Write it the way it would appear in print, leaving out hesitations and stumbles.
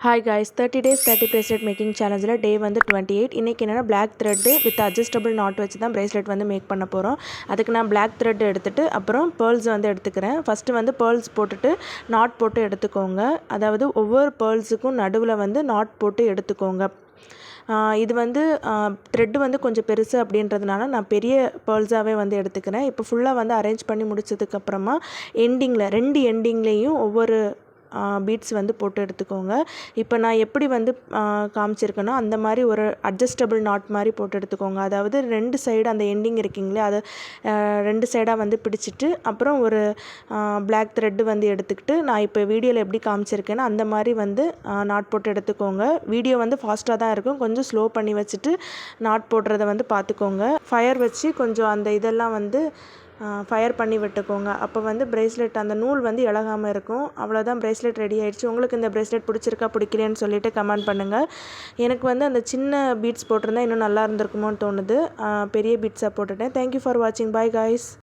Hi guys, 30 days 30 bracelet making challenge டே வந்து 28. இன்றைக்கி என்னென்னா black thread with adjustable knot வச்சு தான் bracelet வந்து மேக் பண்ண போகிறோம். அதுக்கு நான் பிளாக் த்ரெட் எடுத்துகிட்டு அப்புறம் பேர்ல்ஸ் வந்து எடுத்துக்கிறேன். ஃபஸ்ட்டு வந்து பேர்ல்ஸ் போட்டுட்டு நாட் போட்டு எடுத்துக்கோங்க. அதாவது ஒவ்வொரு பேர்ல்ஸுக்கும் நடுவில் வந்து நாட் போட்டு எடுத்துக்கோங்க. இது வந்து த்ரெட்டு வந்து கொஞ்சம் பெருசு அப்படின்றதுனால நான் பெரிய பேர்ல்ஸாகவே வந்து எடுத்துக்கிறேன். இப்போ ஃபுல்லாக வந்து அரேஞ்ச் பண்ணி முடிச்சதுக்கப்புறமா எண்டிங்கில் 2 எண்டிங்லேயும் ஒவ்வொரு பீட்ஸ் வந்து போட்டு எடுத்துக்கோங்க. இப்போ நான் எப்படி வந்து காமிச்சிருக்கேனோ அந்த மாதிரி ஒரு அட்ஜஸ்டபிள் நாட் மாதிரி போட்டு எடுத்துக்கோங்க. அதாவது 2 சைடு அந்த எண்டிங் இருக்கீங்களே அதை 2 சைடாக வந்து பிடிச்சிட்டு அப்புறம் ஒரு பிளாக் த்ரெட்டு வந்து எடுத்துக்கிட்டு நான் இப்போ வீடியோவில் எப்படி காமிச்சிருக்கேனோ அந்த மாதிரி வந்து நாட் போட்டு எடுத்துக்கோங்க. வீடியோ வந்து ஃபாஸ்ட்டாக தான் இருக்கும், கொஞ்சம் ஸ்லோ பண்ணி வச்சுட்டு நாட் போடுறத வந்து பார்த்துக்கோங்க. ஃபயர் வச்சு கொஞ்சம் அந்த இதெல்லாம் வந்து ஃபயர் பண்ணி விட்டுக்கோங்க. அப்போ வந்து ப்ரேஸ்லெட் அந்த நூல் வந்து இளகாமல் இருக்கும். அவ்வளோதான், ப்ரேஸ்லெட் ரெடி ஆகிடுச்சு. உங்களுக்கு இந்த ப்ரேஸ்லெட் பிடிச்சிருக்கா பிடிக்கலையான்னு சொல்லிவிட்டு கமெண்ட் பண்ணுங்கள். எனக்கு வந்து அந்த சின்ன பீட்ஸ் போட்டிருந்தா இன்னும் நல்லா இருந்திருக்குமோன்னு தோணுது. பெரிய பீட்ஸாக போட்டுட்டேன். தேங்க்யூ ஃபார் வாட்சிங். Bye guys.